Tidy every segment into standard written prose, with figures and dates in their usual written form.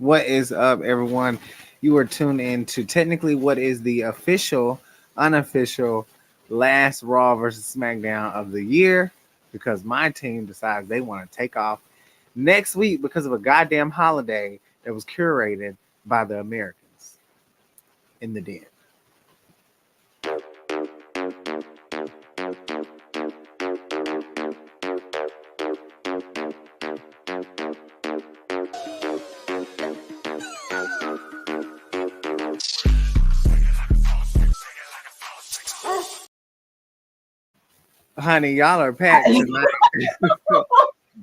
What is up, everyone? You are tuned in to technically what is the official, unofficial last Raw versus SmackDown of the year because my team decides they want to take off next week because of a goddamn holiday that was curated by the Americans in the den. Honey, y'all are packed tonight.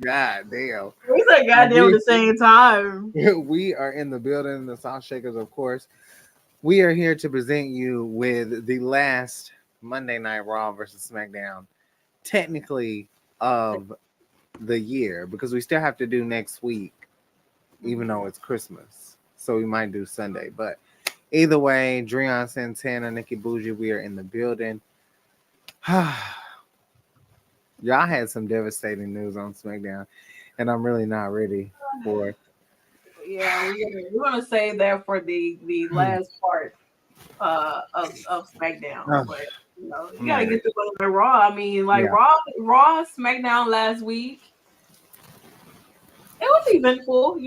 God damn. We said goddamn at the same time. We are in the building, the South Shakers, of course. We are here to present you with the last Monday Night Raw versus SmackDown, technically of the year, because we still have to do next week, even though it's Christmas. So we might do Sunday. But either way, Dreon Santana, Nikki Bougie, we are in the building. Y'all had some devastating news on SmackDown, and I'm really not ready for. Yeah, we're gonna save that for the last part of SmackDown. Oh, But you gotta man. get to the Raw. I mean, like Yeah. Raw SmackDown last week. It was eventful.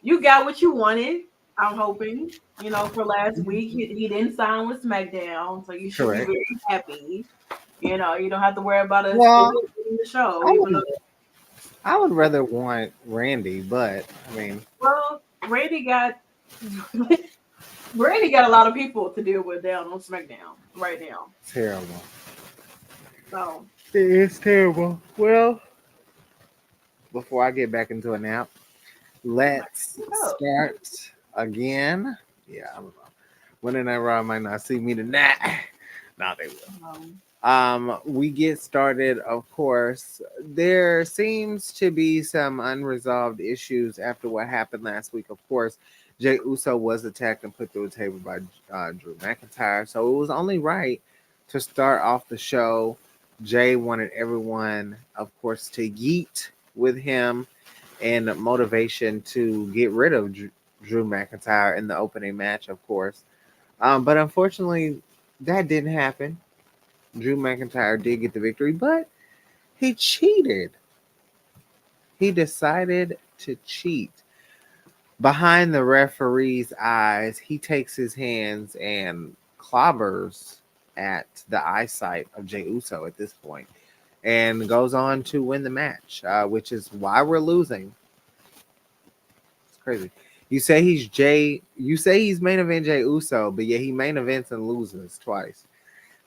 You got what you wanted. I'm hoping. For last week, he didn't sign with SmackDown, so you should be Correct. very happy. You don't have to worry about us Well, in the show, I even though. would, I would rather want Randy, but I mean, Well, Randy got Randy got a lot of people to deal with down on SmackDown right now. terrible. So It is terrible. Well, before I get back into a nap, let's oh, start again. Yeah, I don't know. Monday Night Raw might not see me tonight. Nah, they will. um, We get started, of course. There seems to be some unresolved issues after what happened last week. Of course, Jay Uso was attacked and put through a table by Drew McIntyre, so it was only right to start off the show. Jay wanted everyone, of course, to yeet with him and motivation to get rid of Drew McIntyre in the opening match, of course. But unfortunately, that didn't happen. Drew McIntyre did get the victory, but he cheated. He decided to cheat. Behind the referee's eyes, he takes his hands and clobbers at the eyesight of Jey Uso at this point and goes on to win the match, which is why we're losing. It's crazy. You say he's main event Jey Uso, but yet he main events and loses twice.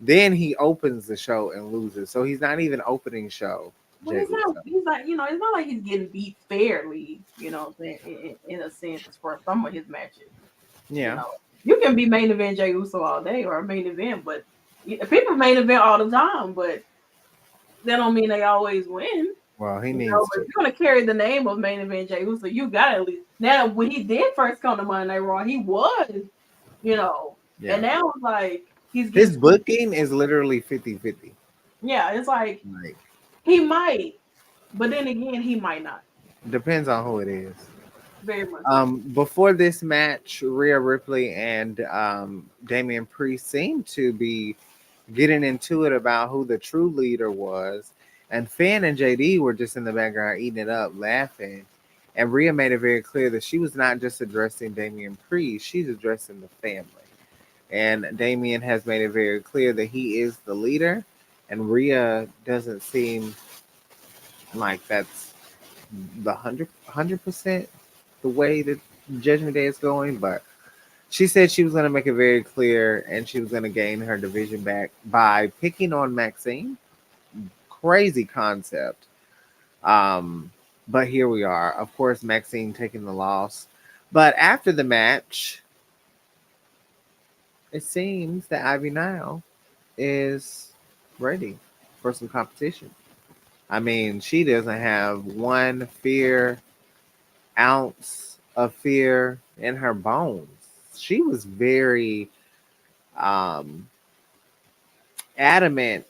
Then he opens the show and loses. So he's not even opening show, but Jey he's not. Uso. He's not. It's not like he's getting beat fairly. In a sense, for some of his matches. You Yeah. know, you can be main event Jey Uso all day or main event, but people main event all the time. But that don't mean they always win. Well, he needs But to. if you're gonna carry the name of main event Jey Uso, you got to at least. Now, when he did first come to Monday Night Raw, he was, you know, Yeah. and now it's like he's getting His squeezed. booking is literally 50-50. Yeah, it's like Like, he might, but then again, he might not. depends on who it is. Very much so. Before this match, Rhea Ripley and Damian Priest seemed to be getting into it about who the true leader was. And Finn and JD were just in the background eating it up, laughing. And Rhea made it very clear that she was not just addressing Damian Priest, she's addressing the family. And Damian has made it very clear that he is the leader. And Rhea doesn't seem like that's the 100% the way that Judgment Day is going, but she said she was going to make it very clear and she was going to gain her division back by picking on Maxine. Crazy concept. Um, but here we are. Of course, Maxine taking the loss. But after the match, it seems that Ivy Nile is ready for some competition. I mean, she doesn't have one ounce of fear in her bones. She was very um, adamant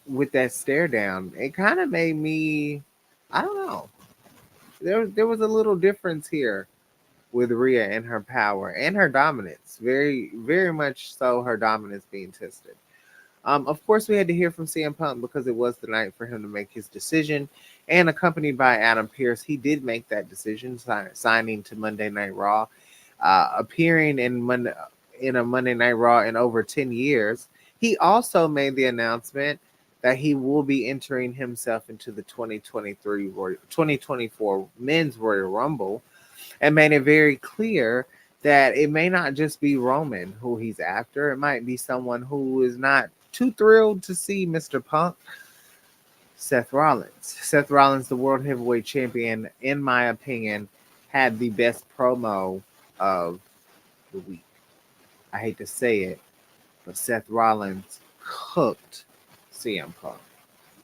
with that stare down. It kind of made me, I don't know. There was a little difference here with Rhea and her power and her dominance. Very, very much so, her dominance being tested. Of course, we had to hear from CM Punk because it was the night for him to make his decision. And accompanied by Adam Pearce, he did make that decision, signing to Monday Night Raw, appearing in a Monday Night Raw in over 10 years. He also made the announcement that he will be entering himself into the 2024 Men's Royal Rumble, and made it very clear that it may not just be Roman who he's after. It might be someone who is not too thrilled to see Mr. Punk, Seth Rollins. Seth Rollins, the World Heavyweight Champion, in my opinion, had the best promo of the week. I hate to say it, but Seth Rollins cooked CM Punk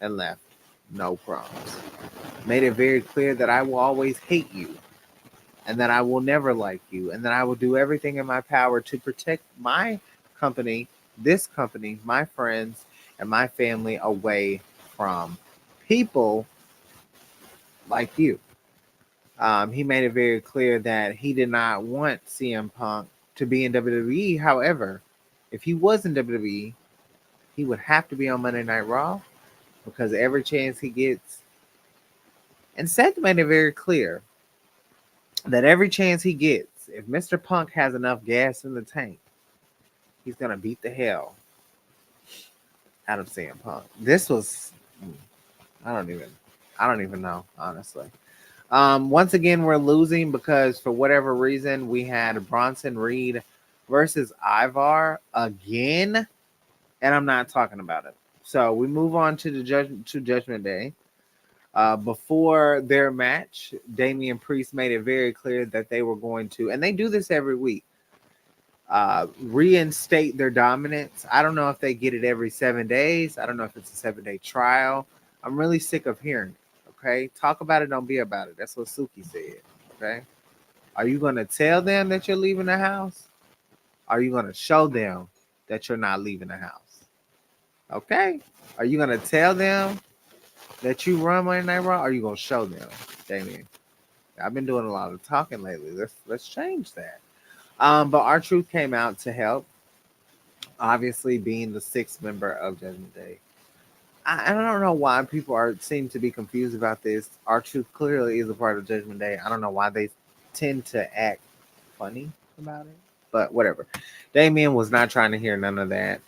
and left no crumbs. Made it very clear that I will always hate you, and that I will never like you, and that I will do everything in my power to protect my company, this company, my friends, and my family away from people like you. He made it very clear that he did not want CM Punk to be in WWE. However, if he was in WWE, he would have to be on Monday Night Raw because every chance he gets, and Seth made it very clear that every chance he gets, if Mr. Punk has enough gas in the tank, he's gonna beat the hell out of CM Punk. This was, I don't even know, honestly. Once again, we're losing because for whatever reason we had Bronson Reed versus Ivar again, and I'm not talking about it. So we move on to Judgment Day. Before their match, Damian Priest made it very clear that they were going to, and they do this every week, reinstate their dominance. I don't know if they get it every 7 days. I don't know if it's a 7-day trial. I'm really sick of hearing it. Okay, talk about it, don't be about it. That's what Suki said. Okay, are you going to tell them that you're leaving the house? Are you going to show them that you're not leaving the house? Okay, are you going to tell them that you run Monday Night Raw? Or are you going to show them, Damien? I've been doing a lot of talking lately. Let's change that. But R-Truth came out to help, obviously being the sixth member of Judgment Day. I don't know why people seem to be confused about this. R-Truth clearly is a part of Judgment Day. I don't know why they tend to act funny about it, but whatever. Damien was not trying to hear none of that.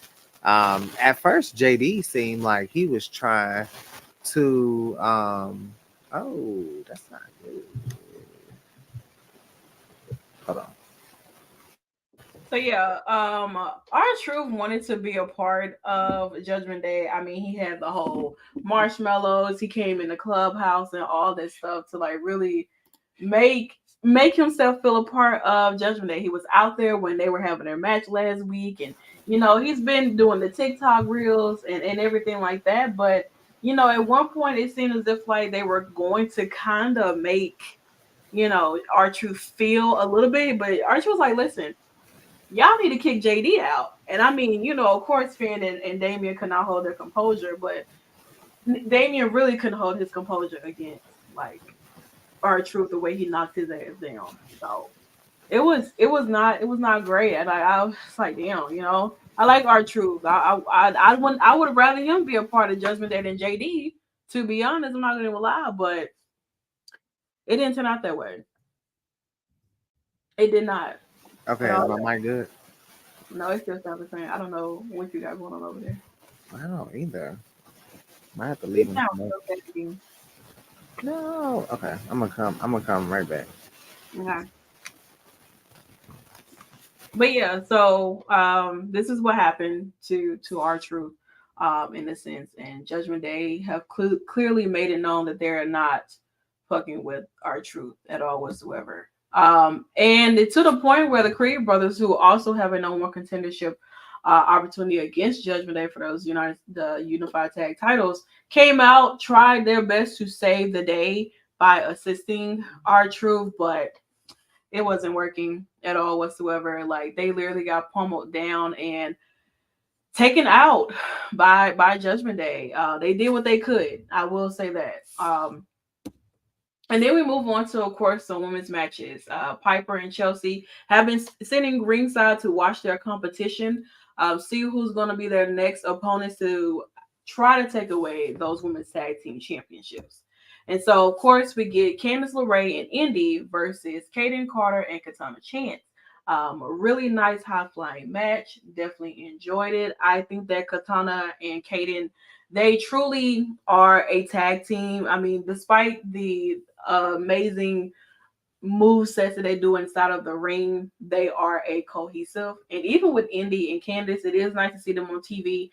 At first, JD seemed like he was trying to. Oh, that's not good. Hold on. So yeah, R-Truth wanted to be a part of Judgment Day. I mean, he had the whole marshmallows. He came in the clubhouse and all this stuff to like really make himself feel a part of Judgment Day. He was out there when they were having their match last week, and he's been doing the TikTok reels and everything like that. But at one point it seemed as if like they were going to kind of make R-Truth feel a little bit, but R-Truth was like, listen, y'all need to kick JD out. And I mean, of course, Finn and Damien could not hold their composure, but Damien really couldn't hold his composure against like R-Truth the way he knocked his ass down. So it was not great. And I was like, damn, I like R-Truth. I would rather him be a part of Judgment Day than JD. To be honest, I'm not gonna lie, but it didn't turn out that way. It did not. Okay, At is all. my mic good? No, it still sounds the same. I don't know what you got going on over there. I don't either. Might have to It leave him. sounds so fake. No. Okay, I'm gonna come. I'm gonna come right back. Okay. But yeah, so this is what happened to R-Truth, in a sense, and Judgment Day have clearly made it known that they're not fucking with R-Truth at all whatsoever. And to the point where the Creed brothers, who also have a number one contendership opportunity against Judgment Day for those the unified tag titles, came out, tried their best to save the day by assisting R-Truth, but it wasn't working at all whatsoever. Like they literally got pummeled down and taken out by Judgment Day. They did what they could. I will say that. And then we move on to, of course, some women's matches. Piper and Chelsea have been sitting ringside to watch their competition, see who's going to be their next opponents to try to take away those women's tag team championships. And so, of course, we get Candice LeRae and Indy versus Kaden Carter and Katana Chance. A really nice high flying match. Definitely enjoyed it. I think that Katana and Kaden, they truly are a tag team. I mean, despite the amazing move sets that they do inside of the ring, they are a cohesive. And even with Indy and Candice, it is nice to see them on TV.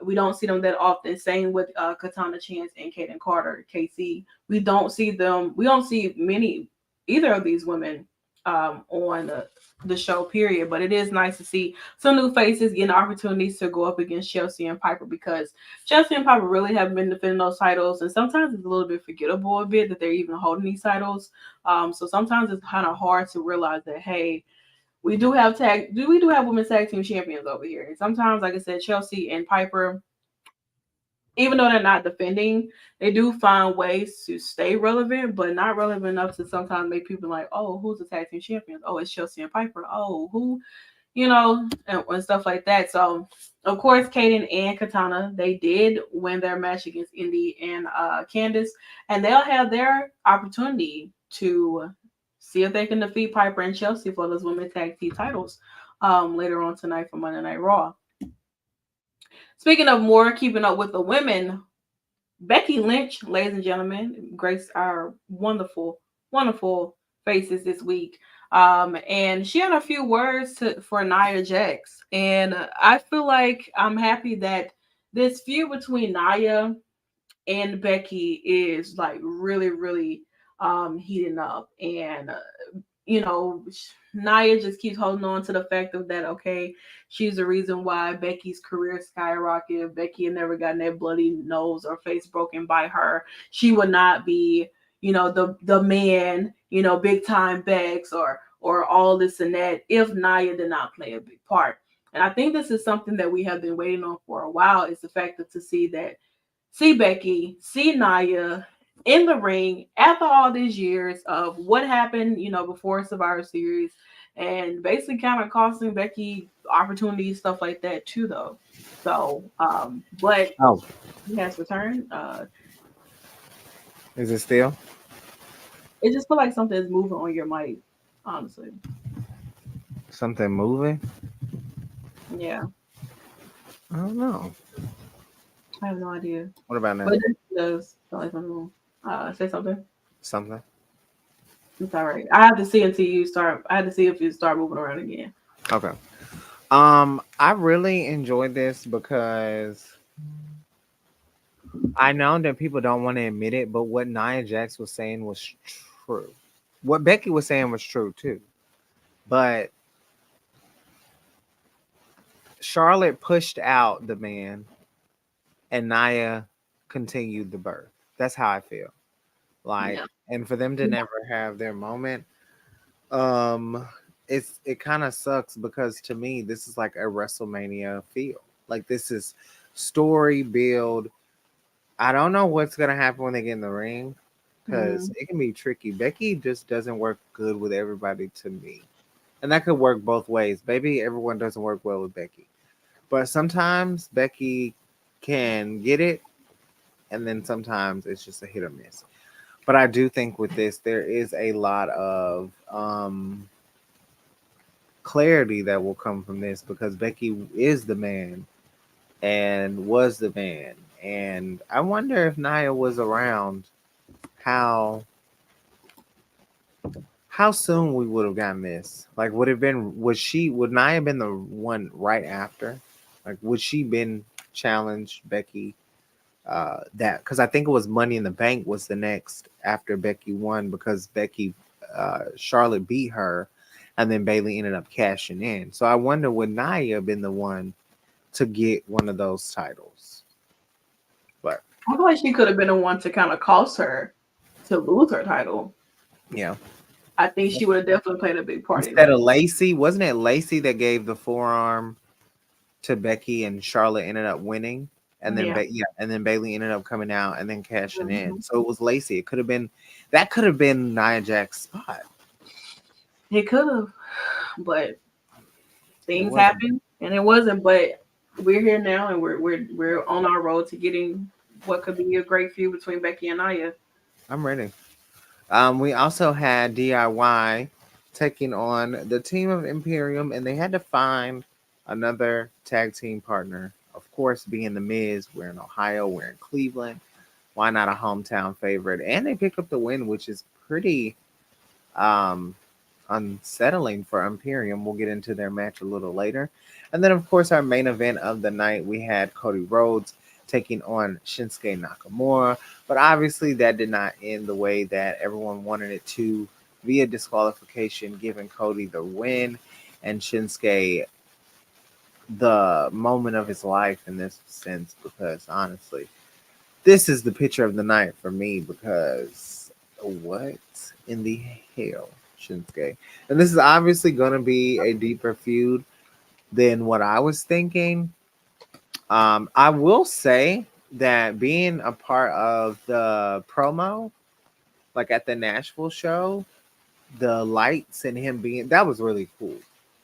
We don't see them that often. Same with Katana Chance and Kaden Carter, KC. We don't see them. We don't see many either of these women on the show. Period. But it is nice to see some new faces getting opportunities to go up against Chelsea and Piper, because Chelsea and Piper really haven't been defending those titles, and sometimes it's a little bit forgettable a bit that they're even holding these titles. So sometimes it's kind of hard to realize that, hey, we do have women's tag team champions over here. And sometimes, like I said, Chelsea and Piper, even though they're not defending, they do find ways to stay relevant, but not relevant enough to sometimes make people like, oh, who's the tag team champions? Oh, it's Chelsea and Piper. Oh, who, and stuff like that. So, of course, Kaden and Katana, they did win their match against Indy and Candice, and they'll have their opportunity to see if they can defeat Piper and Chelsea for those women's tag team titles later on tonight for Monday Night Raw. Speaking of more keeping up with the women, Becky Lynch, ladies and gentlemen, graced our wonderful, wonderful faces this week. And she had a few words for Nia Jax. And I feel like I'm happy that this feud between Nia and Becky is like really, really heating up. And Nia just keeps holding on to the fact of that, okay, she's the reason why Becky's career skyrocketed. Becky had never gotten that bloody nose or face broken by her. She would not be, the man, big time Bex or all this and that if Nia did not play a big part. And I think this is something that we have been waiting on for a while, is the fact that see Becky, see Nia in the ring after all these years of what happened, before Survivor Series, and basically kind of costing Becky opportunities, stuff like that too, though. So, but he has returned. Is it still? It just feel like something is moving on your mic, honestly. Something moving? Yeah, I don't know. I have no idea. What about now? But it does feel like something. Say something. Something. It's all right. I have to see until you start. I have to see if you start moving around again. Okay. I really enjoyed this because I know that people don't want to admit it, but what Nia Jax was saying was true. What Becky was saying was true too. But Charlotte pushed out the man and Nia continued the birth. That's how I feel. Like, Yeah. and for them to never have their moment, it kind of sucks because to me this is like a WrestleMania feel. Like this is story build. I don't know what's gonna happen when they get in the ring because it can be tricky. Becky just doesn't work good with everybody to me, and that could work both ways. Maybe everyone doesn't work well with Becky, but sometimes Becky can get it, and then sometimes it's just a hit or miss. But I do think with this, there is a lot of clarity that will come from this because Becky is the man and was the man. And I wonder if Nia was around, how soon we would have gotten this. Like, would Nia have been the one right after? Like, would she been challenged Becky? That because I think it was Money in the Bank was the next after Becky won because Charlotte beat her, and then Bayley ended up cashing in. So I wonder would Nia have been the one to get one of those titles? But I feel like she could have been the one to kind of cost her to lose her title. yeah, I think she would have definitely played a big part instead of Lacey. Wasn't it Lacey that gave the forearm to Becky and Charlotte ended up winning? And then Yeah. and then Bailey ended up coming out and then cashing in. Mhm. So it was Lacey. It could have been Nia Jax's spot. It could have, but It things wasn't. happen and it wasn't. But we're here now, and we're on our road to getting what could be a great feud between Becky and Nia. I'm ready. We also had DIY taking on the team of Imperium, and they had to find another tag team partner. Of course, being the Miz, we're in Ohio, we're in Cleveland. Why not a hometown favorite? And they pick up the win, which is pretty um, unsettling for Imperium. We'll get into their match a little later. And then, of course, our main event of the night, we had Cody Rhodes taking on Shinsuke Nakamura. But obviously, that did not end the way that everyone wanted it to, via disqualification, giving Cody the win and Shinsuke the moment of his life in this sense, because honestly, this is the picture of the night for me because what in the hell, Shinsuke? And this is obviously going to be a deeper feud than what I was thinking. I will say that being a part of the promo, like at the Nashville show, the lights and him being that was really cool.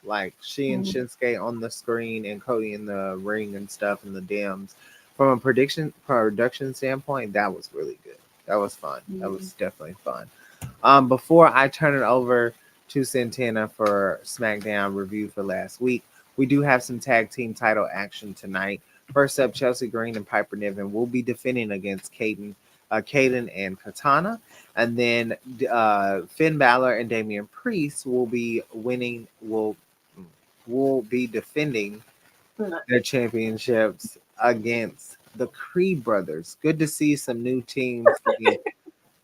Like she and Mhm. Shinsuke on the screen and Cody in the ring and stuff and the DMs. From a production standpoint, that was really good. That was fun. That Mhm. was definitely fun. Before I turn it over to Santana for SmackDown review for last week, we do have some tag team title action tonight. First up, Chelsea Green and Piper Niven will be defending against Caden and Katana, and then Finn Balor and Damian Priest will be defending their championships against the Creed brothers. Good to see some new teams getting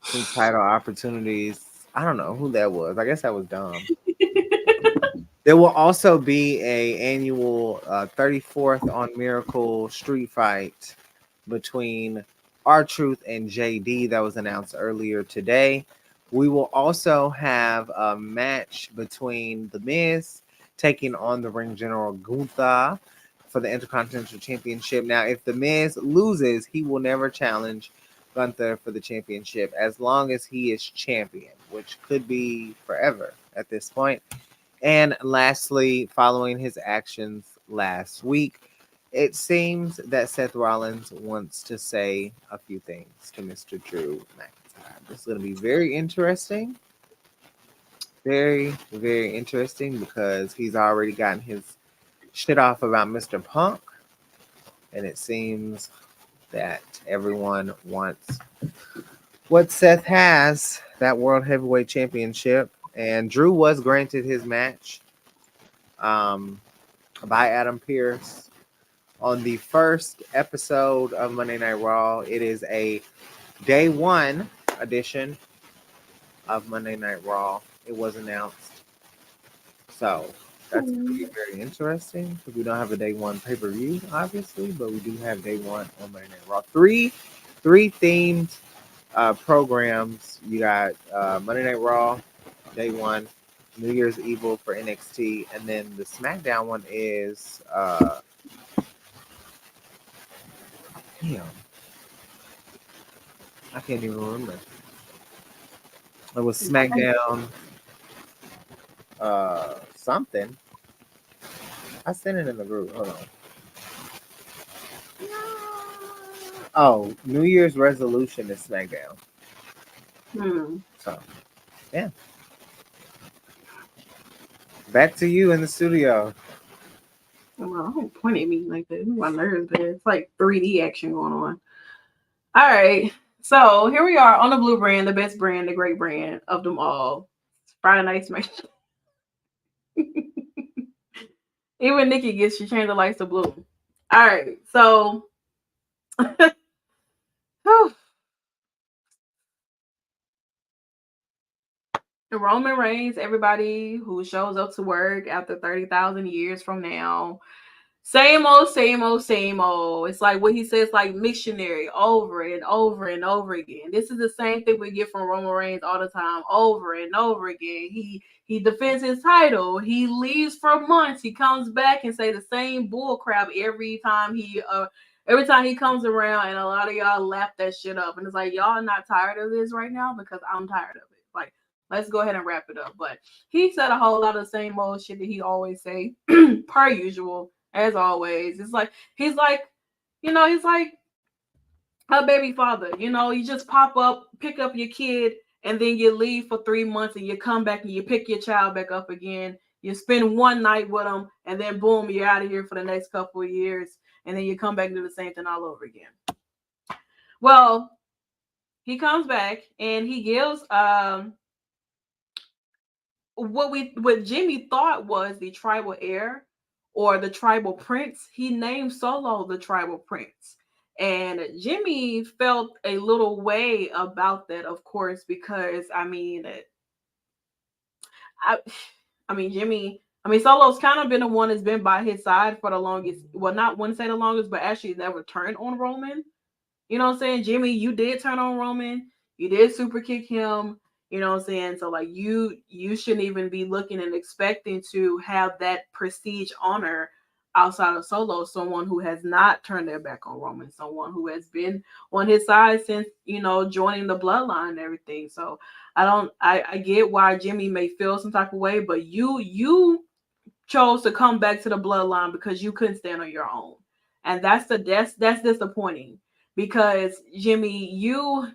some title opportunities. I don't know who that was. I guess that was Dom. There will also be a annual 34th on Miracle street fight between R Truth and JD that was announced earlier today. We will also have a match between The Miz taking on the Ring General Gunther for the Intercontinental Championship. Now, if The Miz loses, he will never challenge Gunther for the championship as long as he is champion, which could be forever at this point. And lastly, following his actions last week, it seems that Seth Rollins wants to say a few things to Mr. Drew McIntyre. This is going to be very interesting. Very, very interesting because he's already gotten his shit off about Mr. Punk. And it seems that everyone wants what Seth has, that World Heavyweight Championship. And Drew was granted his match um, by Adam Pearce on the first episode of Monday Night Raw. It is a day one edition of Monday Night Raw. It was announced. So that's going to be very interesting because we don't have a day one pay per view, obviously, but we do have day one on Monday Night Raw. Three themed programs. You got Monday Night Raw, day one, New Year's Evil for NXT, and then the SmackDown one is damn, I can't even remember. It was SmackDown something. I sent it in the group. Hold on. Oh, New Year's resolution is SmackDown. Hmm. So yeah. Back to you in the studio. Well, don't point at me like that. My nerves bad. It's like 3D action going on. All right. So here we are on the blue brand, the best brand, the great brand of them all. It's Friday Night Smash. Even Nikki gets she changed the lights to blue. All right. So Roman Reigns, everybody who shows up to work after 30,000 years from now, same old, same old, same old. It's like what he says, like missionary over and over and over again. This is the same thing we get from Roman Reigns all the time, over and over again. He defends his title. He leaves for months. He comes back and say the same bull crap every time he Every time he comes around, and a lot of y'all laugh that shit up, and it's like y'all not tired of this right now because I'm tired of it. Like, let's go ahead and wrap it up. But he said a whole lot of the same old shit that he always say, per usual, as always. It's like he's like, he's like a baby father. You just pop up, pick up your kid, and then you leave for 3 months, and you come back and you pick your child back up again. You spend one night with them, and then boom, you're out of here for the next couple of years, and then you come back and do the same thing all over again. Well, he comes back and he gives what Jimmy thought was the tribal heir or the tribal prince. He named Solo the tribal prince. And Jimmy felt a little way about that, of course, because Solo's kind of been the one that's been by his side for the longest. Well, not one say the longest, but actually never turned on Roman. You know what I'm saying? Jimmy, you did turn on Roman. You did super kick him. You know what I'm saying? So like you shouldn't even be looking and expecting to have that prestige honor outside of Solo, someone who has not turned their back on Roman, someone who has been on his side since, joining the bloodline and everything. So I get why Jimmy may feel some type of way, but you chose to come back to the bloodline because you couldn't stand on your own. And that's disappointing because Jimmy, you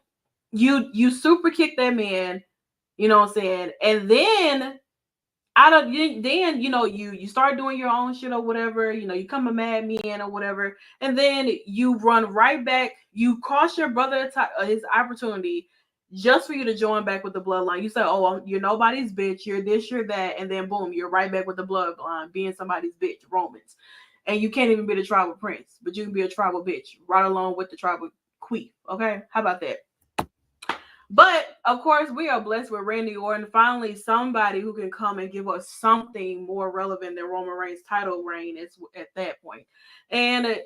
super kicked that man, you know what I'm saying? And then you start doing your own shit or whatever, you come a madman or whatever, and then you run right back, you cost your brother his opportunity just for you to join back with the bloodline. You say, oh, you're nobody's bitch, you're this, you're that, and then boom, you're right back with the bloodline being somebody's bitch, Romans. And you can't even be the tribal prince, but you can be a tribal bitch right along with the tribal queen. Okay, how about that? But of course, we are blessed with Randy Orton, finally somebody who can come and give us something more relevant than Roman Reigns' title reign is at that point. And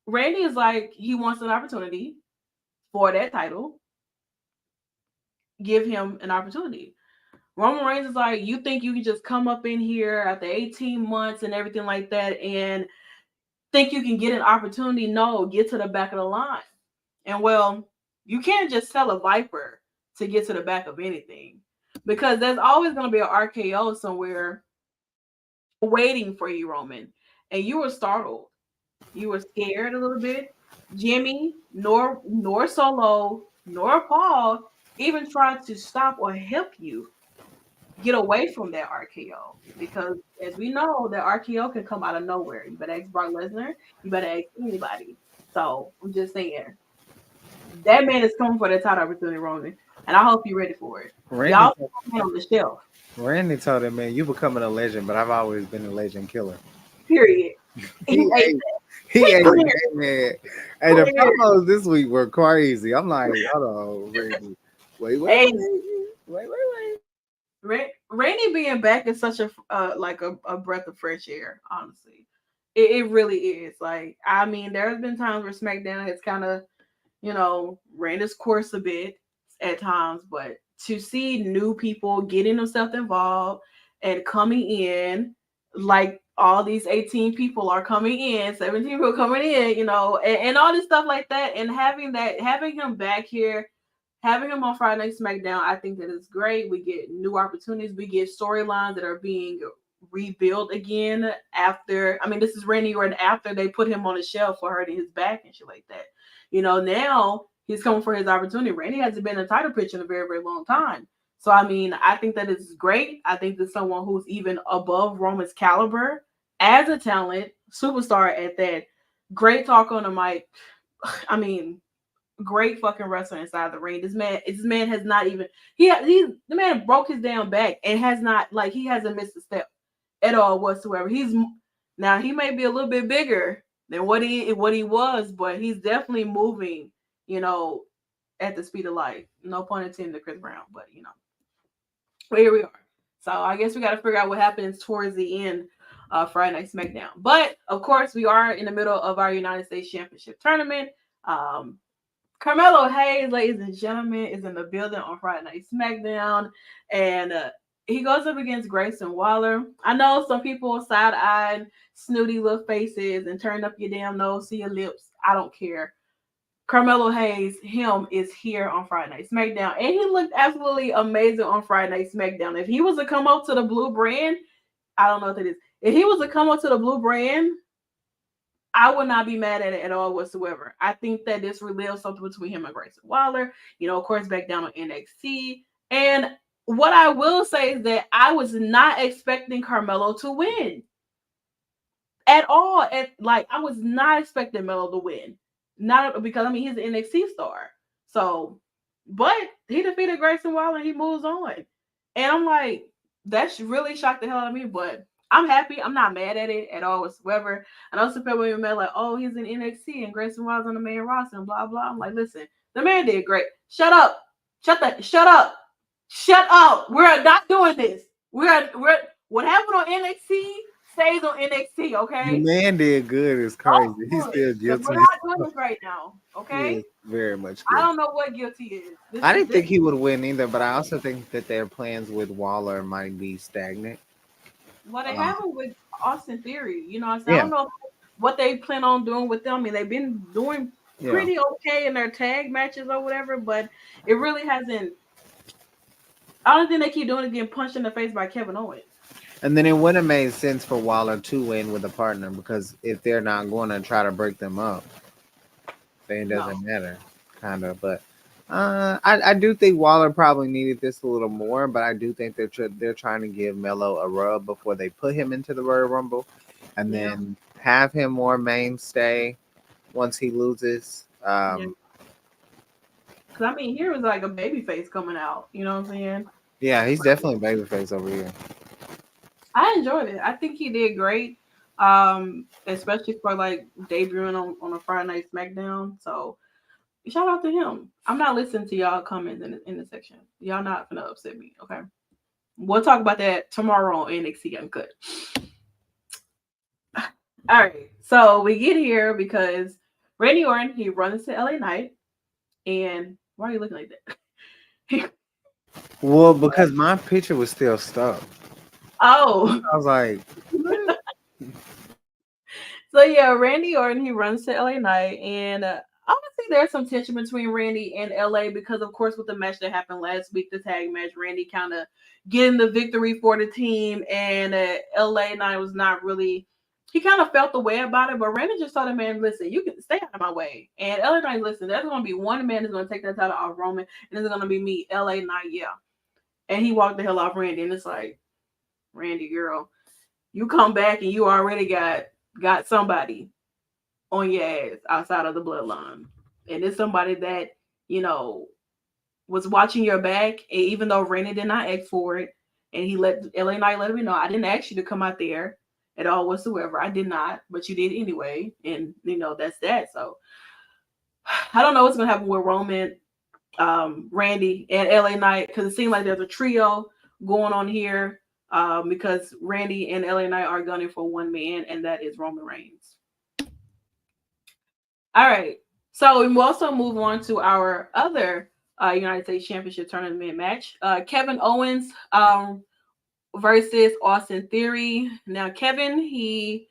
Randy is like, he wants an opportunity for that title. Give him an opportunity. Roman Reigns is like, you think you can just come up in here after 18 months and everything like that and think you can get an opportunity? No, get to the back of the line. And well, you can't just tell a Viper to get to the back of anything because there's always going to be an RKO somewhere waiting for you, Roman. And you were startled. You were scared a little bit. Jimmy, nor Solo, nor Paul even tried to stop or help you get away from that RKO because, as we know, that RKO can come out of nowhere. You better ask Brock Lesnar. You better ask anybody. So I'm just saying, that man is coming for that title opportunity, Roman, and I hope you're ready for it. Y'all on the shelf. Randy told him, man, you becoming a legend, but I've always been a legend killer. Period. He ate that, man. Hey, the promos this week were crazy. I'm like, hold on, Randy. Wait. Randy being back is such a breath of fresh air, honestly. It really is. Like, I mean, there's been times where SmackDown has kind of, ran its course a bit at times, but to see new people getting themselves involved and coming in, like all these 18 people are coming in, 17 people coming in, and all this stuff like that, and having him back here, having him on Friday Night SmackDown, I think that is great. We get new opportunities. We get storylines that are being rebuilt again after. I mean, this is Randy Orton after they put him on the shelf for hurting his back and shit like that. Now he's coming for his opportunity. Randy hasn't been in a title picture in a very, very long time. So, I mean, I think that is great. I think that someone who's even above Roman's caliber as a talent, superstar at that, great talk on the mic. I mean, great fucking wrestler inside the ring. This man has not even the man broke his damn back and has not, like, he hasn't missed a step at all whatsoever. Now he may be a little bit bigger than what he was, but he's definitely moving, at the speed of light. No pun intended to Chris Brown, but but here we are. So I guess we got to figure out what happens towards the end of Friday Night SmackDown. But of course, we are in the middle of our United States Championship tournament. Carmelo Hayes, ladies and gentlemen, is in the building on Friday Night SmackDown, and he goes up against Grayson Waller. I know some people side-eyed, snooty little faces and turn up your damn nose to your lips. I don't care. Carmelo Hayes, him, is here on Friday Night SmackDown. And he looked absolutely amazing on Friday Night SmackDown. If he was to come up to the blue brand, I don't know what it is. If he was to come up to the blue brand, I would not be mad at it at all whatsoever. I think that this relives something between him and Grayson Waller. Of course, back down on NXT. And what I will say is that I was not expecting Carmelo to win at all. I was not expecting Melo to win. Not because he's an NXT star. So, but he defeated Grayson Waller and he moves on. And I'm like, that's really shocked the hell out of me, but I'm happy. I'm not mad at it at all whatsoever. I know some people were mad like, oh, he's in NXT and Grayson Waller's on the main roster and blah, blah. I'm like, listen, the man did great. Shut up. Shut up. We're not doing this. We're what happened on NXT stays on NXT, okay? The man did good. It's crazy. He's still guilty. We're not doing this right now, okay? Very much guilty. I don't know what guilty is. I didn't think he would win either, but I also think that their plans with Waller might be stagnant. What they happened with Austin Theory, I don't know what they plan on doing with them. They've been doing pretty okay in their tag matches or whatever, but it really hasn't. I don't think they keep doing it getting punched in the face by Kevin Owens. And then it wouldn't have made sense for Waller to win with a partner, because if they're not going to try to break them up, then it doesn't matter, kind of. But I do think Waller probably needed this a little more, but I do think they're trying to give Melo a rub before they put him into the Royal Rumble, and then have him more mainstay once he loses. Because here was like a baby face coming out. You know what I'm saying? Yeah, he's definitely a babyface over here. I enjoyed it. I think he did great, especially for debuting on a Friday Night SmackDown. So shout out to him. I'm not listening to y'all comments in the section. Y'all not gonna upset me, okay? We'll talk about that tomorrow on NXT Uncut. All right, so we get here because Randy Orton, he runs to LA Knight, and why are you looking like that? Well, because my picture was still stuck. Oh. I was like... So, Randy Orton, he runs to LA Knight, and honestly, there's some tension between Randy and LA because, of course, with the match that happened last week, the tag match, Randy kind of getting the victory for the team, and LA Knight was not really... He kind of felt the way about it, but Randy just told the man, listen, you can stay out of my way. And LA Knight, listen, there's going to be one man that's going to take that title off Roman, and it's going to be me, LA Knight, And he walked the hell off Randy, and it's like, Randy, girl, you come back and you already got somebody on your ass outside of the bloodline. And it's somebody that, was watching your back, and even though Randy did not ask for it, and he let LA Knight let me know, I didn't ask you to come out there at all whatsoever. I did not, but you did anyway. And, that's that. So I don't know what's going to happen with Roman, Randy, and LA Knight, because it seems like there's a trio going on here, because Randy and LA Knight are gunning for one man, and that is Roman Reigns. All right. So we will also move on to our other United States Championship Tournament match. Kevin Owens versus Austin Theory. Now, Kevin, he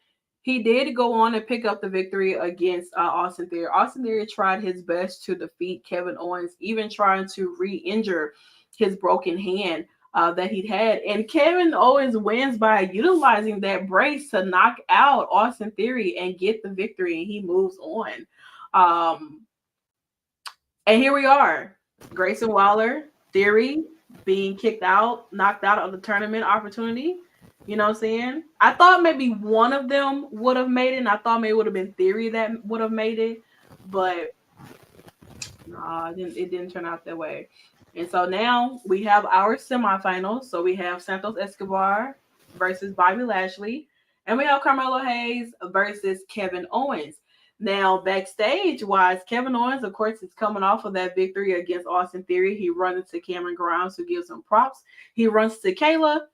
did go on and pick up the victory against Austin Theory. Austin Theory tried his best to defeat Kevin Owens, even trying to re-injure his broken hand that he'd had. And Kevin Owens wins by utilizing that brace to knock out Austin Theory and get the victory, and he moves on. And here we are. Grayson Waller, Theory, being knocked out of the tournament opportunity. You know what I'm saying? I thought maybe one of them would have made it, and I thought maybe it would have been Theory that would have made it, but it didn't turn out that way. And so now we have our semifinals. So we have Santos Escobar versus Bobby Lashley, and we have Carmelo Hayes versus Kevin Owens. Now, backstage-wise, Kevin Owens, of course, is coming off of that victory against Austin Theory. He runs into Cameron Grimes, who gives him props. He runs to Kayla,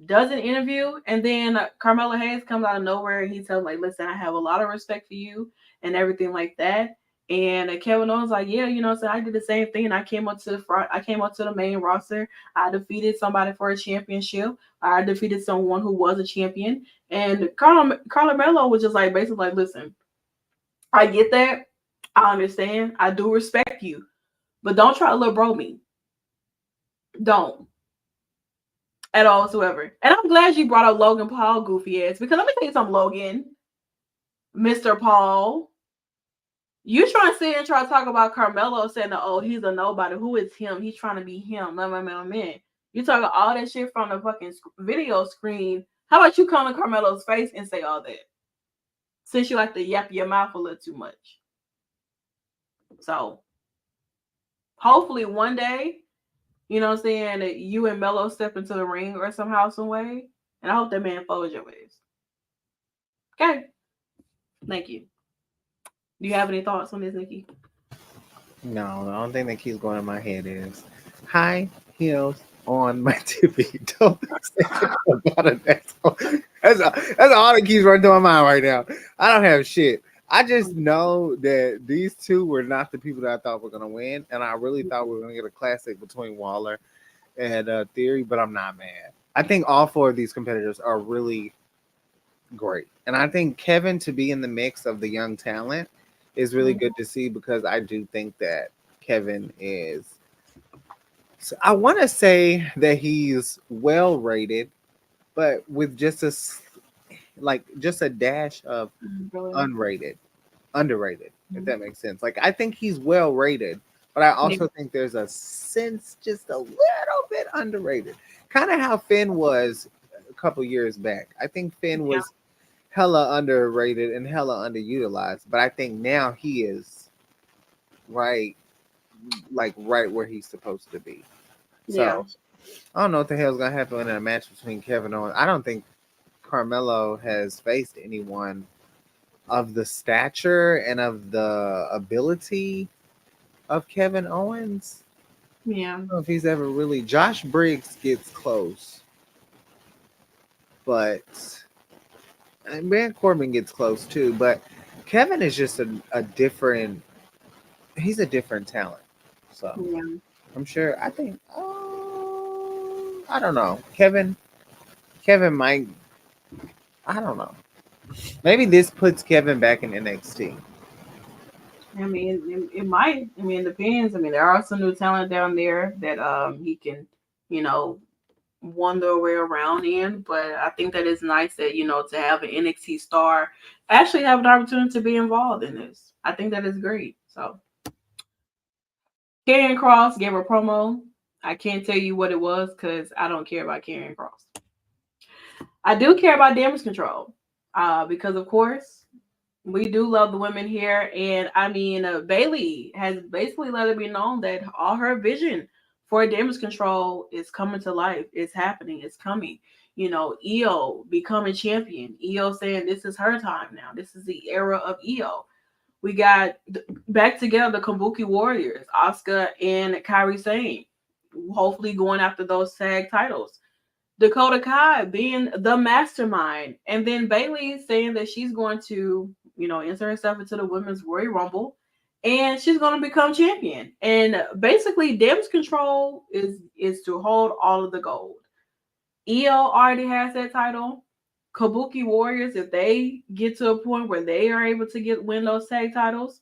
does an interview, and then Carmelo Hayes comes out of nowhere, and he tells him, listen, I have a lot of respect for you and everything like that. And Kevin Owens like, yeah, so I did the same thing. I came up to the front. I came up to the main roster. I defeated somebody for a championship. I defeated someone who was a champion. And Carmelo was just like basically like, listen, I get that. I understand. I do respect you, but don't try to little bro me. Don't at all whatsoever. And I'm glad you brought up Logan Paul, goofy ass, because let me tell you something, Logan, Mr. Paul. You trying to sit and try to talk about Carmelo saying that, oh, he's a nobody. Who is him? He's trying to be him. Man. You talking all that shit from the fucking video screen. How about you come to Carmelo's face and say all that? Since you like to yap your mouth a little too much. So, hopefully one day, you know what I'm saying, that you and Melo step into the ring or somehow, some way. And I hope that man follows your ways. Okay. Thank you. Do you have any thoughts on this, Nikki? No, the only thing that keeps going in my head is high heels on my TV. Don't say about it. That's all that keeps running through my mind right now. I don't have shit. I just know that these two were not the people that I thought were going to win. And I really thought we were going to get a classic between Waller and Theory, but I'm not mad. I think all four of these competitors are really great. And I think Kevin to be in the mix of the young talent is really good to see, because I do think that Kevin is, so I want to say that he's well rated, but with just a dash of underrated, if that makes sense. Like, I think he's well rated, but I also think there's a sense just a little bit underrated. Kind of how Finn was a couple years back. I think Finn was hella underrated and hella underutilized, but I think now he is right where he's supposed to be. So I don't know what the hell's gonna happen in a match between Kevin Owens. I don't think Carmelo has faced anyone of the stature and of the ability of Kevin Owens. Yeah. I don't know if he's ever really. Josh Briggs gets close, but and Baron Corbin gets close too, but Kevin is just a different. He's a different talent. So I'm sure. I think. I don't know. Kevin might. I don't know. Maybe this puts Kevin back in NXT. I mean, it might. I mean, it depends. I mean, there are some new talent down there that he can, wander away around in. But I think that it's nice that, to have an NXT star actually have an opportunity to be involved in this. I think that is great. So, Karrion Kross gave a promo. I can't tell you what it was because I don't care about Karrion Kross. I do care about Damage Control because, of course, we do love the women here. And, I mean, Bayley has basically let it be known that all her vision for Damage Control is coming to life. It's happening. It's coming. Io becoming champion. Io saying this is her time now. This is the era of Io. We got back together the Kabuki Warriors, Asuka and Kairi Sane, hopefully going after those tag titles. Dakota Kai being the mastermind. And then Bayley saying that she's going to, insert herself into the Women's Royal Rumble and she's going to become champion. And basically, Damage Control is to hold all of the gold. Io already has that title. Kabuki Warriors, if they get to a point where they are able to win those tag titles,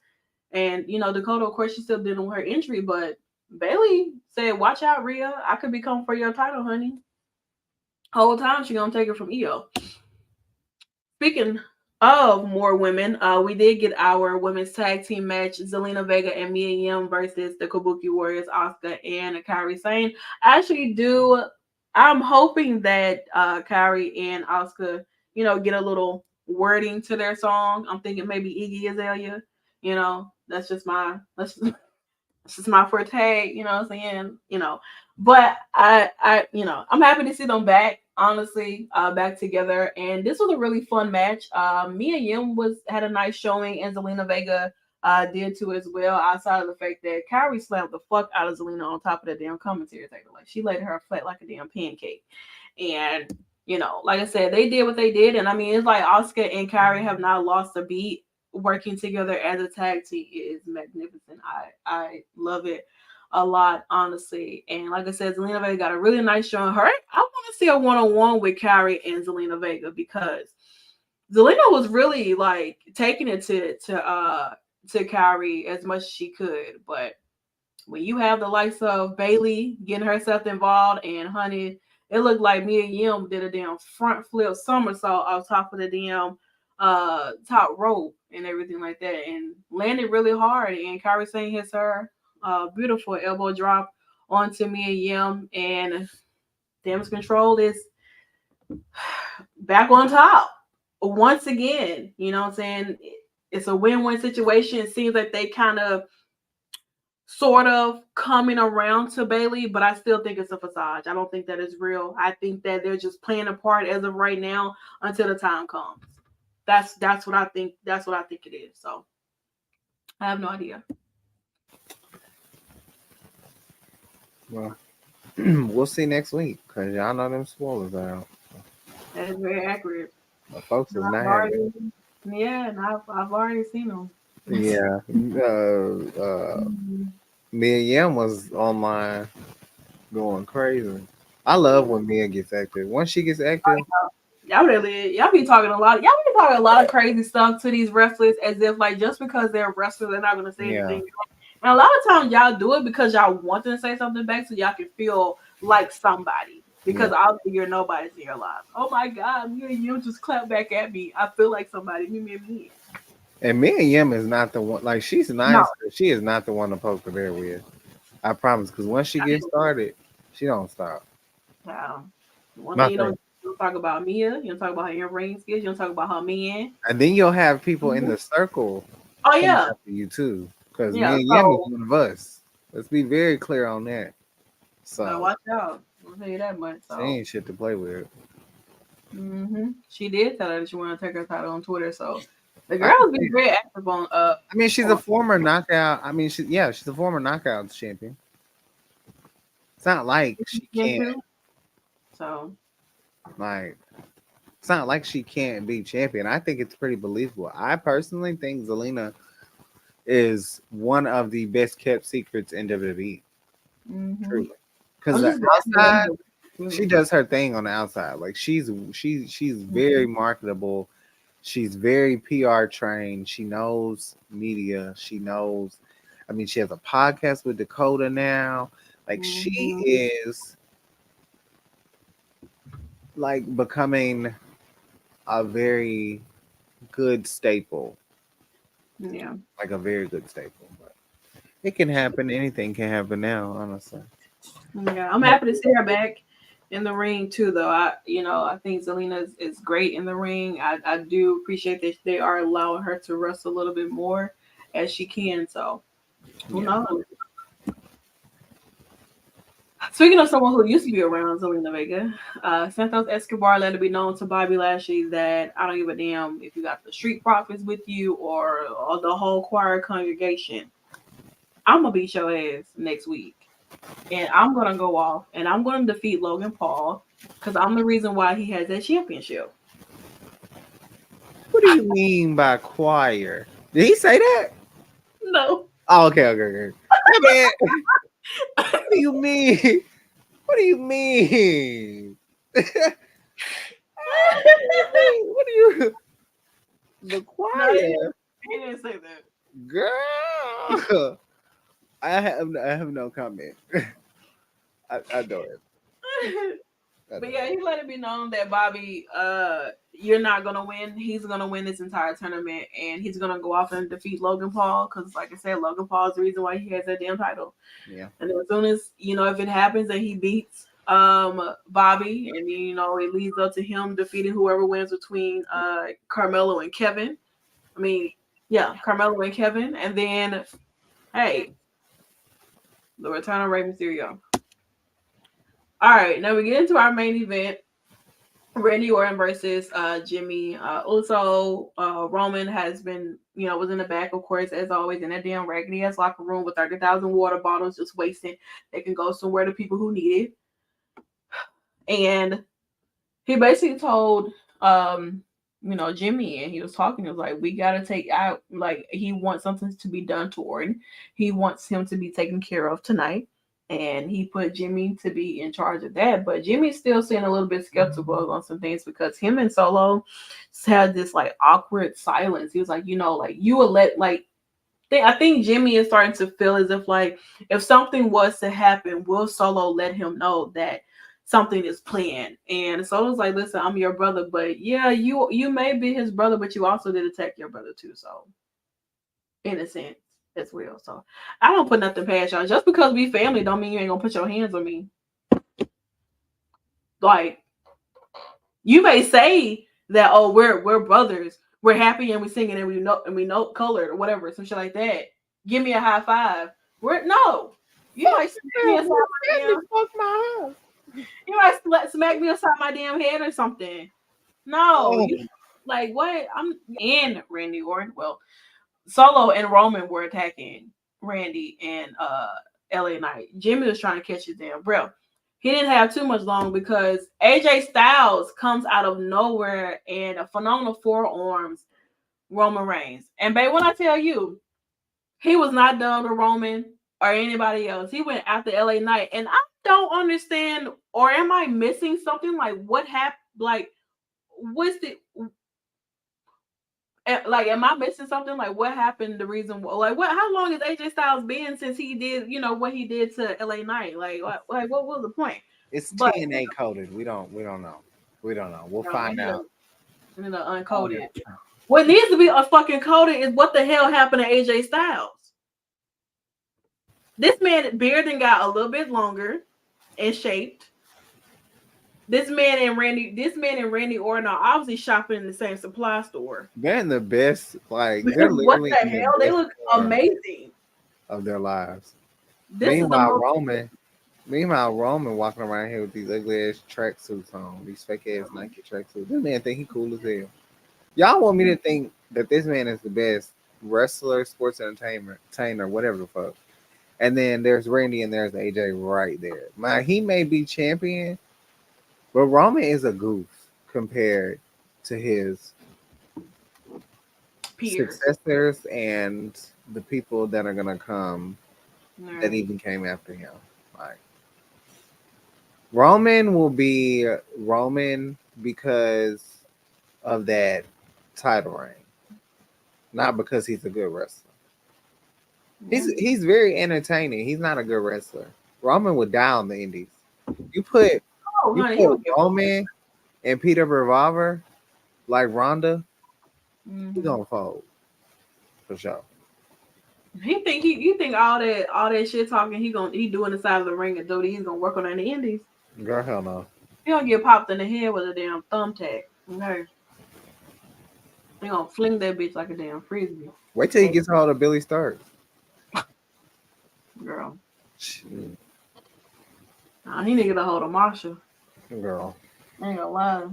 and Dakota, of course, she's still dealing with her injury, but Bayley said, "Watch out, Rhea. I could be coming for your title, honey." Whole time she's gonna take it from Io. Speaking of more women, we did get our women's tag team match: Zelina Vega and Mia Yim versus the Kabuki Warriors, Asuka and Kairi Sane. I'm hoping that Kairi and Asuka, get a little wording to their song. I'm thinking maybe Iggy Azalea. That's just my forte. You know what I'm saying? But I'm happy to see them back. Honestly, back together, and this was a really fun match. Mia Yim had a nice showing, and Zelina Vega did too as well. Outside of the fact that Kairi slammed the fuck out of Zelina on top of the damn commentary table, like she laid her flat like a damn pancake. And like I said, they did what they did, and I mean it's like Asuka and Kairi have not lost a beat working together as a tag team is magnificent. I love it a lot, honestly. And like I said, Zelina Vega got a really nice show on her. I want to see a one-on-one with Kyrie and Zelina Vega because Zelina was really like taking it to Kyrie as much as she could, but when you have the likes of Bailey getting herself involved, and honey, it looked like Mia Yim did a damn front flip somersault off top of the damn top rope and everything like that, and landed really hard. And Kyrie Sane hits her beautiful elbow drop onto Mia Yim, and Damage Control is back on top once again. You know what I'm saying? It's a win-win situation. It seems like they kind of sort of coming around to Bailey, but I still think it's a facade. I don't think that is real. I think that they're just playing a part as of right now until the time comes. That's what I think. That's what I think it is. So I have no idea. Well, we'll see next week because y'all know them spoilers are out. That is very accurate. The folks is not already, yeah, and I've already seen them. Yeah. Mia Yim was online going crazy. I love when Mia gets active. Once she gets active, y'all be talking a lot. Y'all be talking a lot of crazy stuff to these wrestlers as if like just because they're wrestlers, they're not gonna say anything. And a lot of times y'all do it because y'all want them to say something back so y'all can feel like somebody. Because obviously you're nobody's in your life. Oh my God, Mia Yim just clapped back at me. I feel like somebody. Me. And Mia Yim is not the one. Like she's nice, no. But she is not the one to poke the bear with. I promise. Because once she gets started, she don't stop. Wow. One thing you don't talk about Mia. You don't talk about her in-ring skills. You don't talk about her man. And then you'll have people in the circle. Oh yeah. After you too. Because Mia Yim is one of us. Let's be very clear on that. So watch out. I'll tell you that much. So. She ain't shit to play with. She did tell her that she wanted to take her title on Twitter. So the girl's been very active on. I mean, she's a former knockout. I mean, she's a former knockout champion. It's not like she can't. So, like, it's not like she can't be champion. I think it's pretty believable. I personally think Zelina is one of the best kept secrets in WWE. Truly. Because the outside, she does her thing on the outside. Like she's very marketable. She's very PR trained. She knows media. She knows. I mean, she has a podcast with Dakota now. Like she is like becoming a very good staple. Yeah, like a very good staple. But it can happen. Anything can happen now. Honestly. Yeah, I'm happy to see her back in the ring too, though. I think Zelina is great in the ring. I do appreciate that they are allowing her to wrestle a little bit more as she can. So who knows? Speaking of someone who used to be around Zelina Vega, Santos Escobar let it be known to Bobby Lashley that I don't give a damn if you got the Street Profits with you or the whole choir congregation. I'm gonna beat your ass next week. And I'm going to go off and I'm going to defeat Logan Paul because I'm the reason why he has that championship. What do you mean by choir? Did he say that? No. Oh, okay. What do you mean? What do you mean? What do you... The choir? No, he didn't say that. Girl. I have no comment. I don't. But yeah, he let it be known that Bobby, you're not gonna win. He's gonna win this entire tournament, and he's gonna go off and defeat Logan Paul. Because, like I said, Logan Paul is the reason why he has that damn title. Yeah. And as soon as if it happens and he beats Bobby, and it leads up to him defeating whoever wins between Carmelo and Kevin. I mean, yeah, Carmelo and Kevin, and then hey. The return of Rey Mysterio. All right, now we get into our main event. Randy Orton versus Jimmy Uso. Roman has been, was in the back, of course, as always, in that damn raggedy ass locker room with 30,000 water bottles just wasting. They can go somewhere to people who need it. And he basically told Jimmy, and he was talking. He was like, we gotta take out, like, he wants something to be done to Orton. He wants him to be taken care of tonight, and he put Jimmy to be in charge of that. But Jimmy's still seeing a little bit skeptical on some things because him and Solo had this like awkward silence. He was like, like you would let like. I think Jimmy is starting to feel as if like if something was to happen, will Solo let him know that something is planned? And Solo's like, listen, I'm your brother, but yeah, you may be his brother, but you also did attack your brother too. So in a sense as well. So I don't put nothing past y'all. Just because we family don't mean you ain't gonna put your hands on me. Like you may say that, oh, we're brothers, we're happy and we're singing and we know colored or whatever, some shit like that. Give me a high five. You might smack me inside my damn. Fuck my house. You might smack me inside my damn head or something. No, like what? I'm in Randy Orton. Well, Solo and Roman were attacking Randy and LA Knight. Jimmy was trying to catch his damn breath. He didn't have too much long because AJ Styles comes out of nowhere and a phenomenal forearms Roman Reigns. And babe, when I tell you, he was not done with Roman or anybody else. He went after LA Knight. And I don't understand, or am I missing something? Like what happened? Like what's the like, am I missing something? Like, what happened? The reason, like, what? How long has AJ Styles been since he did, what he did to LA Knight? Like, what was the point? It's TNA coded. We don't know. We'll find out. Uncoded. What needs to be a fucking coded is what the hell happened to AJ Styles. This man beard got a little bit longer and shaped. This man and Randy Orton are obviously shopping in the same supply store. They're in the best, like they're literally what the hell? They look amazing of their lives. Meanwhile, Roman walking around here with these ugly ass tracksuits on, these fake ass Nike tracksuits. This man think he cool as hell. Y'all want me to think that this man is the best wrestler, sports entertainer, whatever the fuck. And then there's Randy and there's AJ right there. Man, he may be champion. But Roman is a goof compared to his successors and the people that are gonna come that even came after him. Like Roman will be Roman because of that title reign, not because he's a good wrestler. He's very entertaining. He's not a good wrestler. Roman would die on the indies. You put Roman and Peter Revolver like Ronda, he's gonna fold for sure. You think all that shit talking he doing the side of the ring and though he's gonna work on in the indies? Girl, hell no. He gonna get popped in the head with a damn thumbtack. Okay. They gonna fling that bitch like a damn frisbee. Wait till he gets hold of Billy Starks. Girl. He nigga to hold of Marsha. Girl. I ain't gonna lie.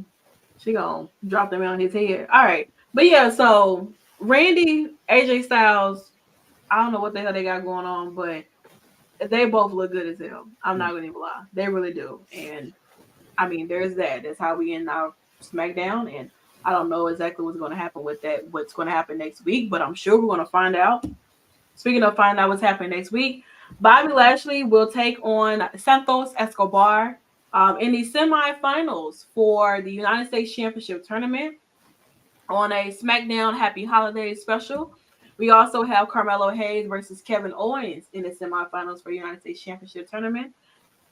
She gonna drop them on his head. All right. But yeah, so Randy, AJ Styles, I don't know what the hell they got going on, but they both look good as hell. I'm not gonna even lie. They really do. And I mean, there's that. That's how we end our SmackDown. And I don't know exactly what's gonna happen with that, what's gonna happen next week, but I'm sure we're gonna find out. Speaking of finding out what's happening next week, Bobby Lashley will take on Santos Escobar in the semifinals for the United States Championship Tournament on a SmackDown Happy Holidays special. We also have Carmelo Hayes versus Kevin Owens in the semifinals for the United States Championship Tournament.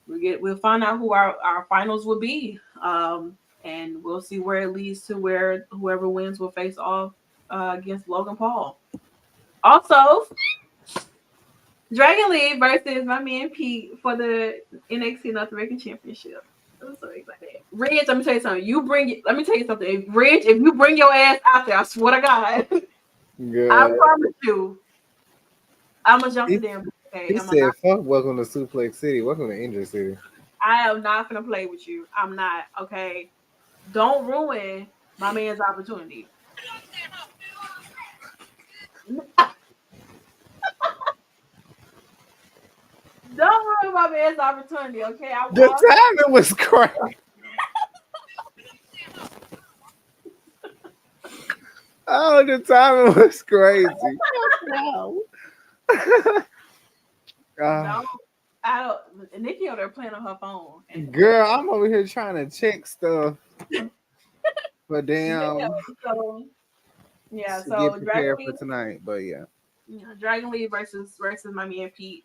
We'll find out who our finals will be, and we'll see where it leads to, where whoever wins will face off against Logan Paul. Also, Dragon Lee versus my man Pete for the NXT North American Championship. I'm so excited. Ridge, let me tell you something. Let me tell you something. Ridge, if you bring your ass out there, I swear to God, I promise you, I'm gonna jump the damn. Okay, he said, "Fuck, welcome to Suplex City. Welcome to Injury City." I am not gonna play with you. I'm not. Okay, don't ruin my man's opportunity. Don't ruin my man's opportunity, okay? The timing was crazy. Oh, the timing was crazy. No. No, Ah, I don't. Nikki over there playing on her phone, and girl, I'm over here trying to check stuff, but yeah. damn, So yeah, to get so Dragon prepared for League, tonight. But yeah, Dragon League versus Miami and Pete.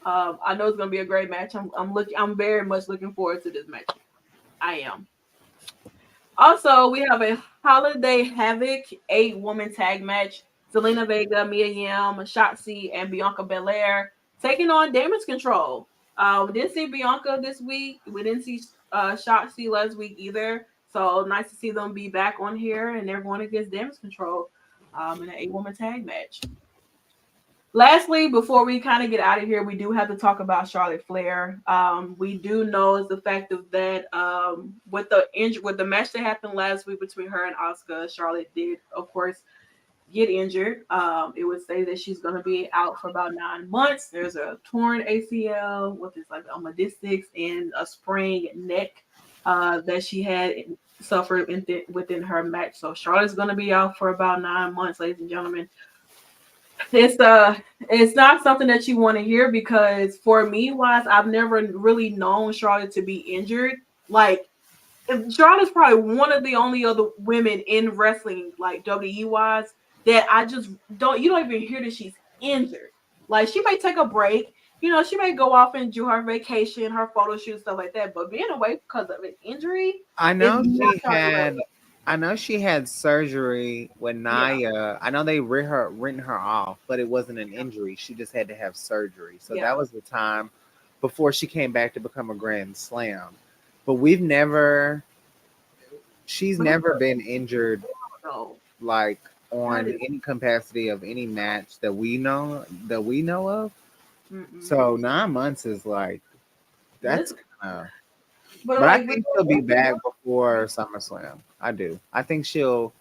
I know it's gonna be a great match. I'm very much looking forward to this match. I am. Also, we have a Holiday Havoc 8-woman tag match. Zelina Vega, Mia Yim, Shotzi, and Bianca Belair taking on Damage Control. We didn't see Bianca this week. We didn't see Shotzi last week either. So nice to see them be back on here, and they're going against Damage Control in an 8-woman tag match. Lastly, before we kind of get out of here, we do have to talk about Charlotte Flair. We do know is the fact of that with the match that happened last week between her and Asuka, Charlotte did, of course, get injured. It would say that she's going to be out for about 9 months. There's a torn ACL with this like a meniscus and a sprained neck that she had suffered within her match. So Charlotte's going to be out for about 9 months, ladies and gentlemen. It's not something that you want to hear because for me wise, I've never really known Charlotte to be injured. Like Charlotte's probably one of the only other women in wrestling, like WWE wise, that I just don't you don't even hear that she's injured. Like she may take a break, she may go off and do her vacation, her photo shoot, stuff like that. But being away because of an injury I is know not she Charlotte had. Flair. I know she had surgery with Yeah, Naya. I know they written her off, but it wasn't an injury. She just had to have surgery. So yeah. that was the time before she came back to become a Grand Slam. But we've never. She's But never been injured no, like that on is any capacity of any match that we know of. mm-mm. So 9 months is like that's This, kind of. but But I like think she'll be back before SummerSlam. I do. I think she'll.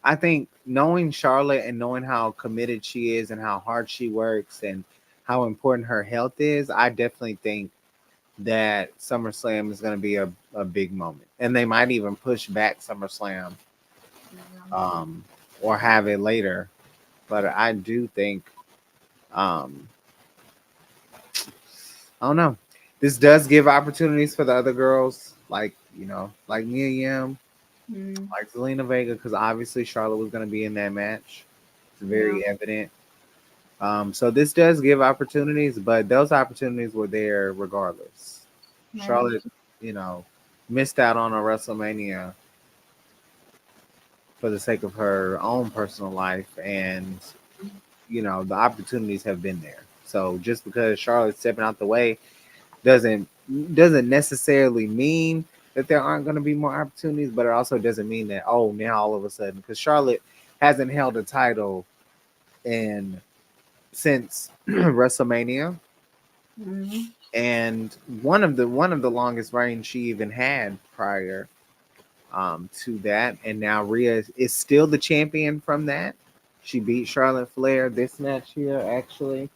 I think knowing Charlotte and knowing how committed she is and how hard she works and how important her health is, I definitely think that SummerSlam is going to be a big moment. And they might even push back SummerSlam um, or have it later. But I do think, um, I don't know. This does give opportunities for the other girls, like Mia Yim, mm, like Zelina Vega, because obviously Charlotte was going to be in that match. It's yeah, very evident. So this does give opportunities, but those opportunities were there regardless. man. Charlotte, you know, missed out on a WrestleMania for the sake of her own personal life, and the opportunities have been there. So just because Charlotte's stepping out the way doesn't doesn't necessarily mean that there aren't going to be more opportunities, but it also doesn't mean that now all of a sudden, because Charlotte hasn't held a title in since WrestleMania, Mm-hmm. and one of the longest reigns she even had prior to that, and now Rhea is still the champion from that. She beat Charlotte Flair this match here, actually.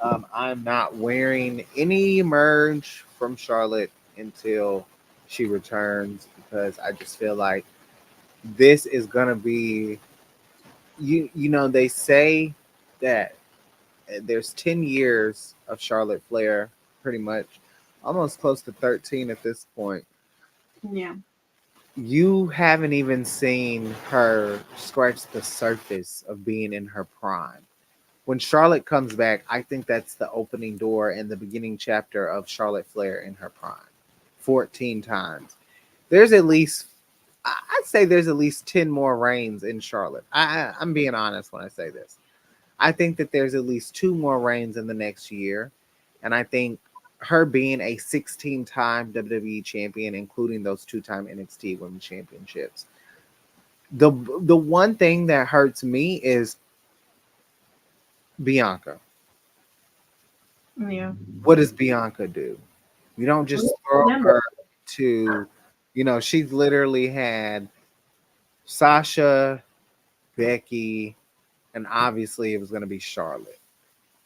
I'm not wearing any merge from Charlotte until she returns because I just feel like this is gonna be they say that there's 10 years of Charlotte Flair, pretty much almost close to 13 at this point. Yeah. You haven't even seen her scratch the surface of being in her prime. When Charlotte comes back, I think that's the opening door and the beginning chapter of Charlotte Flair in her prime. 14 times. There's at least, I'd say there's at least 10 more reigns in Charlotte. I'm being honest when I say this. I think that there's at least two more reigns in the next year. And I think her being a 16-time WWE champion, including those two-time NXT Women's Championships. The one thing that hurts me is Bianca. Yeah. What does Bianca do? You don't just throw Remember. her to, she's literally had Sasha, Becky, and obviously it was going to be Charlotte.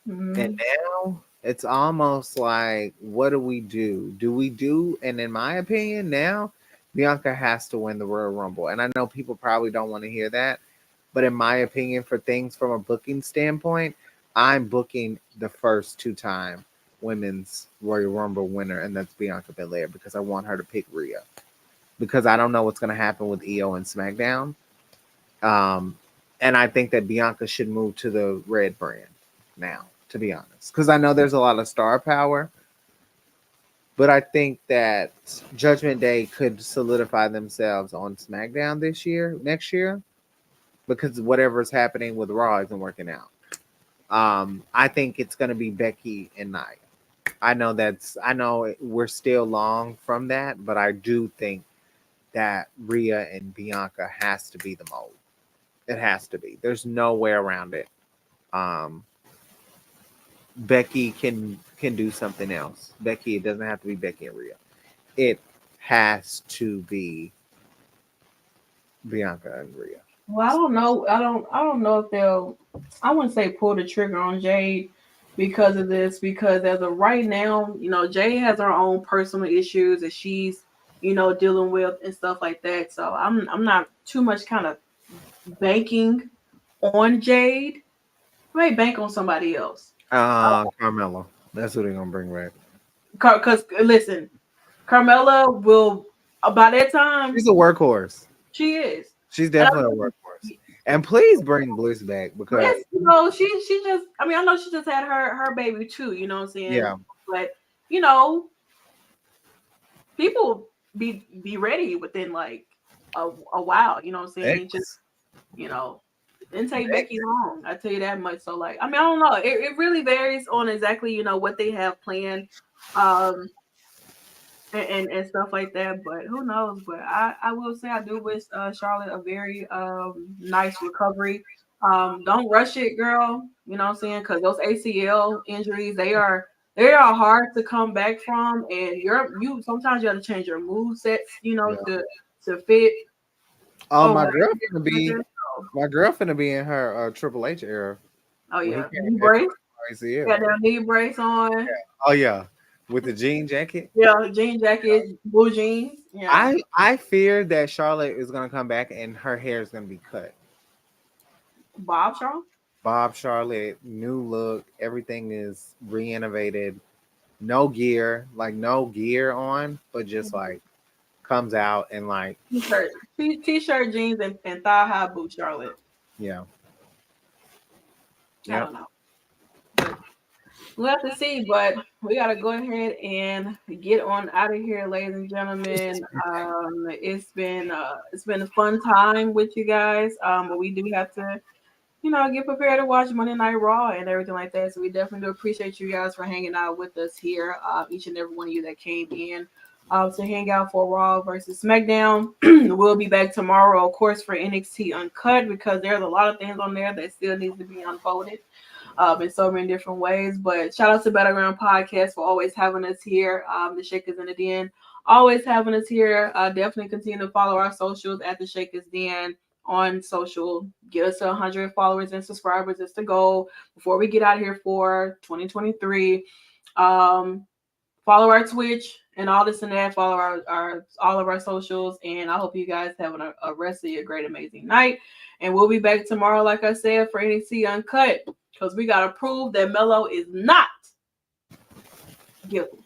And Mm-hmm. now it's almost like, what do we do? Do we do? And in my opinion, now Bianca has to win the Royal Rumble. And I know people probably don't want to hear that, But in my opinion, for things from a booking standpoint, I'm booking the first 2-time women's Royal Rumble winner, and that's Bianca Belair, because I want her to pick Rhea. Because I don't know what's going to happen with EO and SmackDown. And I think that Bianca should move to the red brand now, to be honest. Because I know there's a lot of star power. But I think that Judgment Day could solidify themselves on SmackDown next year, because whatever's happening with Raw isn't working out. I think it's going to be Becky and Nia. I know we're still long from that, but I do think that Rhea and Bianca has to be the mold. It has to be. There's no way around it. Becky can do something else. Becky, it doesn't have to be Becky and Rhea. It has to be Bianca and Rhea. Well, I don't know. I don't know if they'll. I wouldn't say pull the trigger on Jade because of this. Because as of right now, Jade has her own personal issues that she's, dealing with and stuff like that. So I'm not too much kind of banking on Jade. I may bank on somebody else. Carmella. That's who they're gonna bring back. Because listen, Carmella will by that time. She's a workhorse. She is. She's definitely a workhorse. And please bring Bliss back, because she just. I mean, I know she just had her baby too. You know what I'm saying? Yeah. But people be ready within like a while. You know what I'm saying? Just didn't take Becky long. I tell you that much. So like, I mean, I don't know. It really varies on exactly what they have planned, and stuff like that. But who knows? But I will say I do wish Charlotte a very nice recovery. Don't rush it, girl. You know what I'm saying? Because those ACL injuries, they are hard to come back from, and you sometimes you have to change your move sets, to fit. Oh, my girlfriend be in her Triple H era. Oh yeah, knee brace. Got that knee brace on. Yeah. Oh yeah, with the jean jacket. Yeah, jean jacket, blue jeans. Yeah. I fear that Charlotte is gonna come back and her hair is gonna be cut. Bob Charlotte, new look. Everything is re-innovated. No gear on, but just like comes out and like t-shirt, jeans, and thigh high boots. Charlotte. Yeah. I don't know. But we'll have to see, but we gotta go ahead and get on out of here, ladies and gentlemen. It's been a fun time with you guys. But we do have to, get prepared to watch Monday Night Raw and everything like that. So we definitely do appreciate you guys for hanging out with us here. Each and every one of you that came in to hang out for Raw versus SmackDown. We'll be back tomorrow, of course, for NXT Uncut, because there's a lot of things on there that still needs to be unfolded in so many different ways. But shout out to Battleground Podcast for always having us here. The Shakers in the Den always having us here. Definitely continue to follow our socials at the Shakers Den on social. Get us to 100 followers and subscribers is the goal before we get out of here for 2023. Follow our Twitch and all this and that. Follow our all of our socials, and I hope you guys having a rest of your great, amazing night. And we'll be back tomorrow, like I said, for NXT Uncut, because we gotta prove that Melo is not guilty.